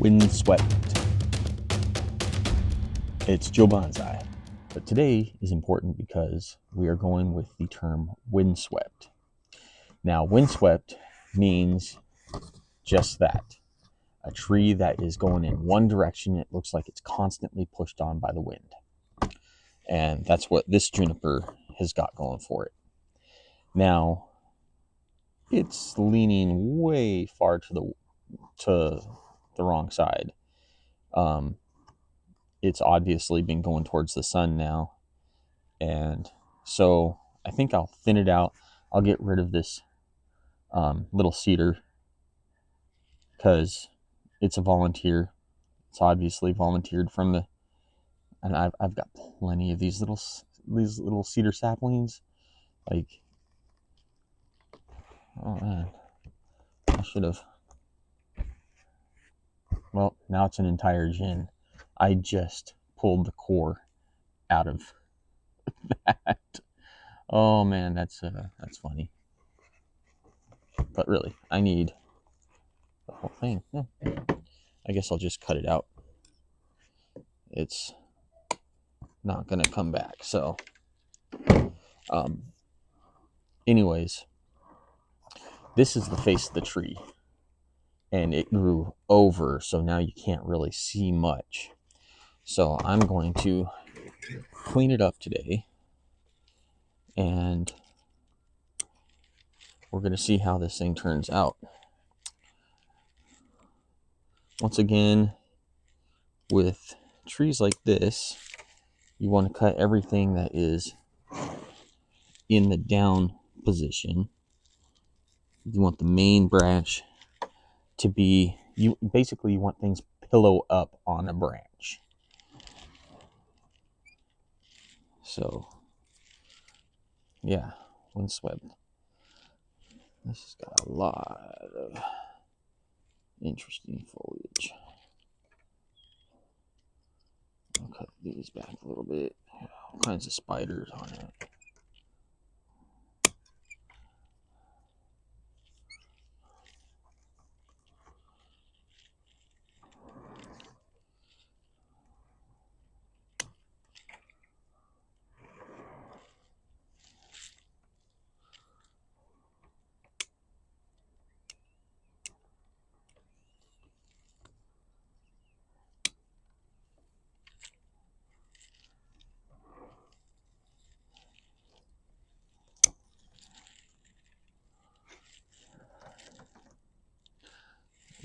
Windswept. It's Joe Bonsai. But today is important because we are going with the term windswept. Now, windswept means just that. A tree that is going in one direction, it looks like it's constantly pushed on by the wind. And that's what this juniper has got going for it. Now, it's leaning way far to the wrong side. It's obviously been going towards the sun now. And so I think I'll thin it out. I'll get rid of this little cedar because it's a volunteer. It's obviously volunteered from the, and I've got plenty of these little cedar saplings. Like, oh man, I should have. Well, now it's an entire gin. I just pulled the core out of that. Oh man, that's funny. But really, I need the whole thing. Yeah. I guess I'll just cut it out. It's not gonna come back. So, anyways, this is the face of the tree, and it grew over, so now you can't really see much. So I'm going to clean it up today, and we're gonna see how this thing turns out. Once again, with trees like this, you want to cut everything that is in the down position. You want the main branch to be, you want things pillow up on a branch. So yeah, windswept. This has got a lot of interesting foliage. I'll cut these back a little bit. All kinds of spiders on it.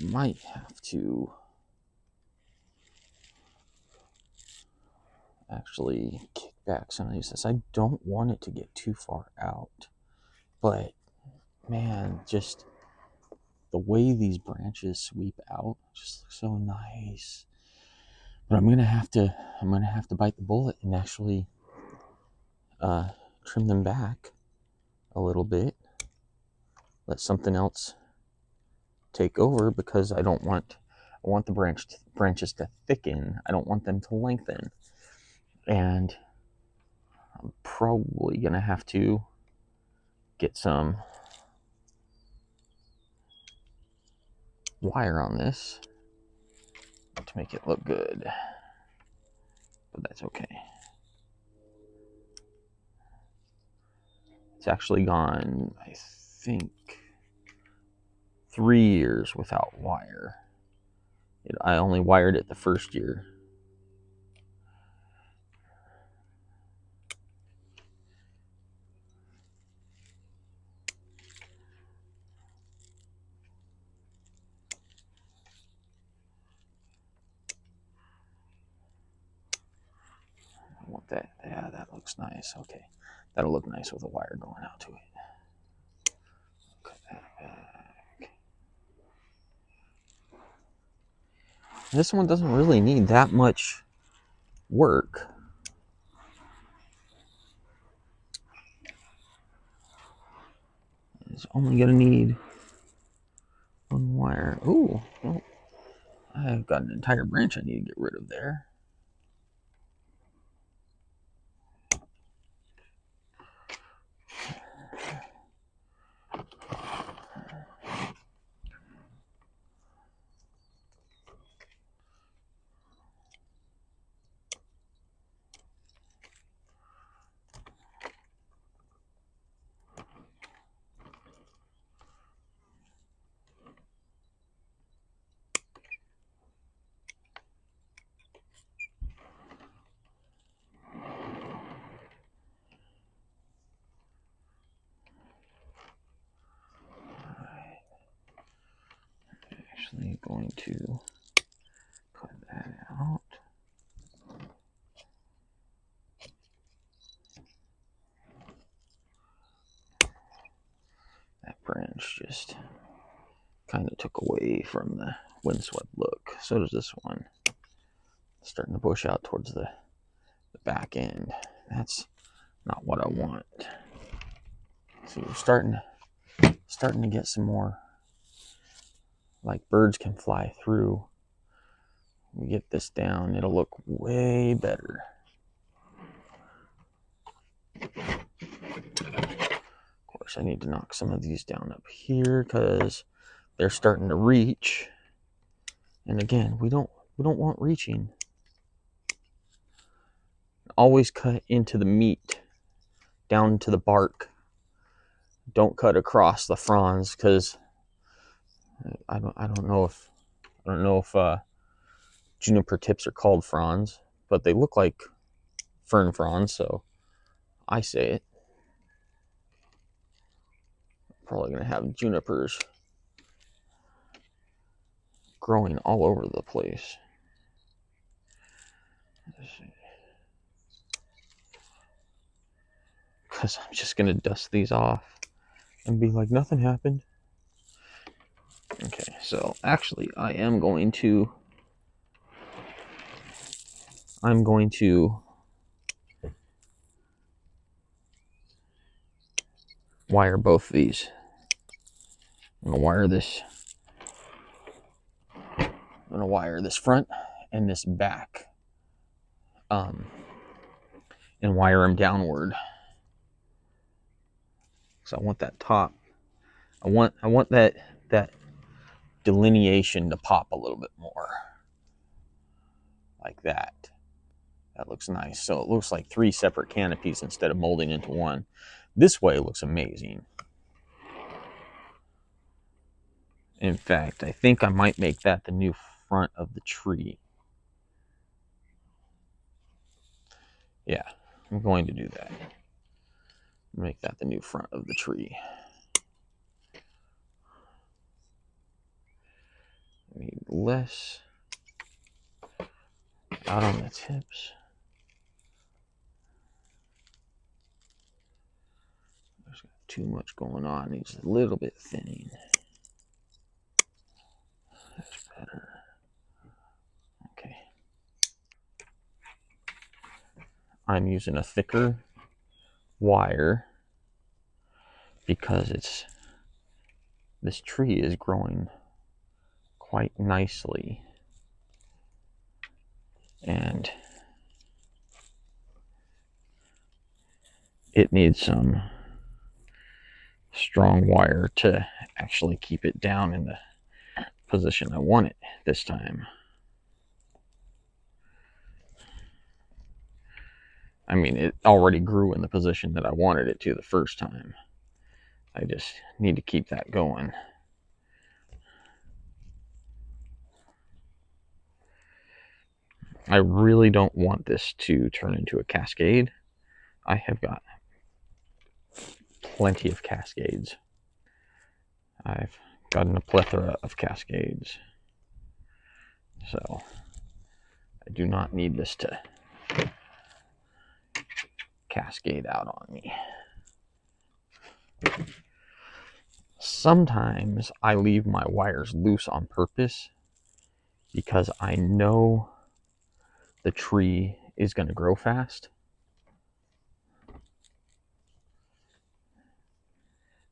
Might have to actually kick back some of these. I don't want it to get too far out, but man, just the way these branches sweep out just looks so nice. But I'm gonna have to bite the bullet and actually trim them back a little bit. Let something else take over, because I want the branches to thicken. I don't want them to lengthen. And I'm probably gonna have to get some wire on this to make it look good, but that's okay. It's actually gone, I think, 3 years without wire. I only wired it the first year. I want that. Yeah, that looks nice. Okay, that'll look nice with a wire going out to it. Cut that back. This one doesn't really need that much work. It's only gonna need one wire. Ooh, well, I've got an entire branch I need to get rid of there. Actually going to cut that out. That branch just kind of took away from the windswept look. So does this one. Starting to bush out towards the back end. That's not what I want. So we're starting to get some more, like birds can fly through. We get this down, it'll look way better. Of course, I need to knock some of these down up here because they're starting to reach. And again, we don't want reaching. Always cut into the meat, down to the bark. Don't cut across the fronds, because I don't know if juniper tips are called fronds, but they look like fern fronds, so I say it. Probably gonna have junipers growing all over the place. Because I'm just gonna dust these off and be like nothing happened. Okay, so actually I'm going to wire both these. I'm gonna wire this. I'm gonna wire this front and this back, and wire them downward. So I want that top. I want that delineation to pop a little bit more, like that. That looks nice. So it looks like 3 separate canopies instead of molding into one. This way looks amazing. In fact, I think I might make that the new front of the tree. Yeah, I'm going to do that. Make that the new front of the tree. I need less out on the tips. There's too much going on. Needs a little bit thinning. That's better. Okay. I'm using a thicker wire because this tree is growing quite nicely, and it needs some strong wire to actually keep it down in the position I want it this time. I mean, it already grew in the position that I wanted it to the first time. I just need to keep that going. I really don't want this to turn into a cascade. I have got plenty of cascades. I've gotten a plethora of cascades. So I do not need this to cascade out on me. Sometimes I leave my wires loose on purpose because I know the tree is going to grow fast.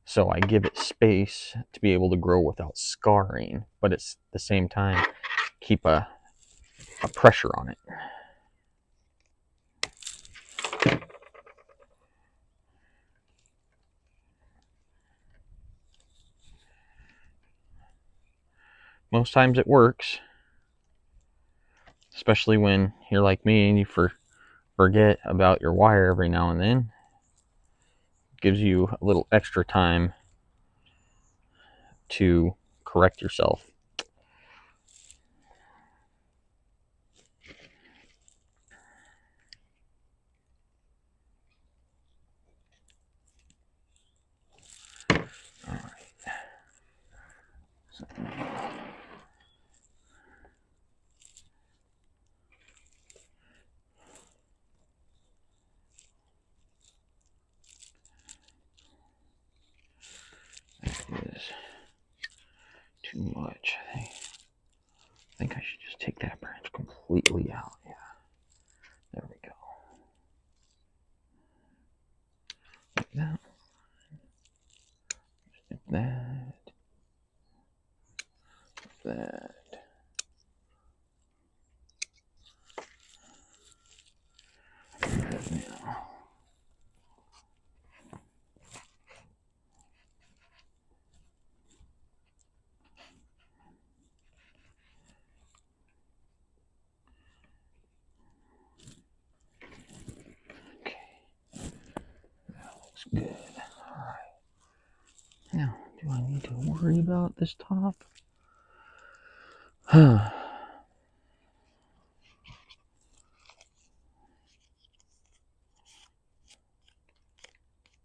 So I give it space to be able to grow without scarring, but at the same time keep a pressure on it. Most times it works, especially when you're like me and you forget about your wire every now and then. It gives you a little extra time to correct yourself. All right. So, that is too much. I think I should just take that branch completely out. Yeah. There we go. Like that. Like that. That. Now. Okay. That looks good. Alright. Now, do I need to worry about this top?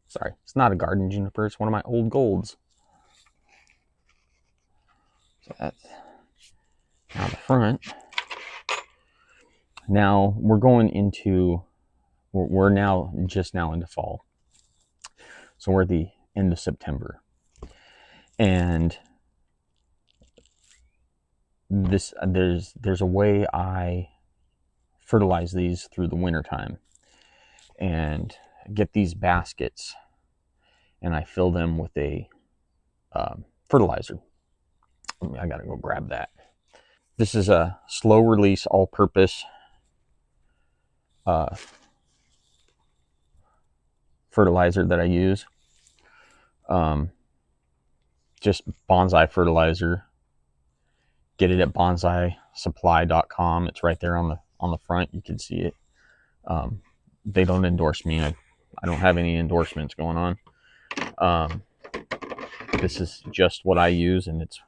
Sorry, it's not a garden juniper, it's one of my old golds. So that's now the front. Now we're going into, we're now just now into fall. So we're at the end of September. And this there's a way I fertilize these through the winter time and get these baskets and I fill them with a fertilizer. I gotta go grab that. This is a slow release all-purpose fertilizer that I use. Just Bonsai fertilizer. Get it at bonsaisupply.com. It's right there on the front. You can see it. They don't endorse me. I don't have any endorsements going on. This is just what I use, and it's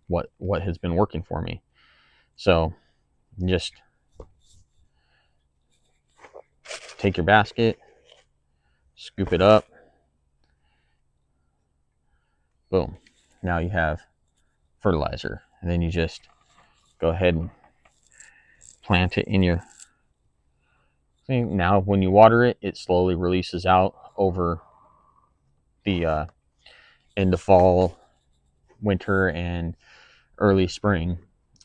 what has been working for me. So just take your basket, scoop it up, boom. Now you have fertilizer, and then you just go ahead and plant it in your thing. Now when you water it, it slowly releases out over the end of fall, winter, and early spring,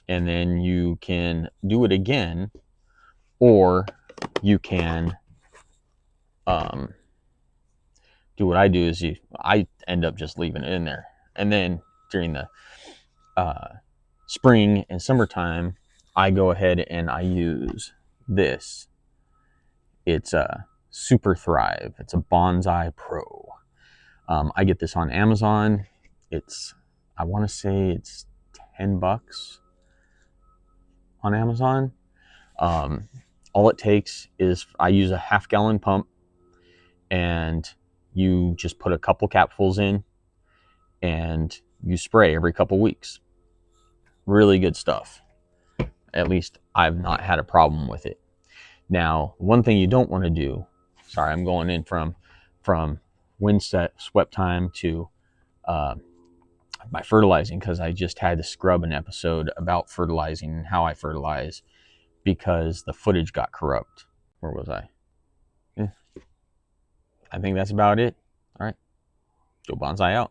and then you can do it again, or you can do what I do is I end up just leaving it in there, and then during the spring and summertime I go ahead and I use this. It's a Super Thrive. It's a Bonsai Pro. I get this on Amazon. I want to say it's $10 on Amazon. All it takes is I use a half-gallon pump, and you just put a couple capfuls in, and you spray every couple weeks. Really good stuff. At least I've not had a problem with it. Now, one thing you don't want to do. Sorry, I'm going in from Windswept time to my fertilizing, because I just had to scrub an episode about fertilizing and how I fertilize because the footage got corrupt. Where was I? Yeah. I think that's about it. All right. Go Bonsai out.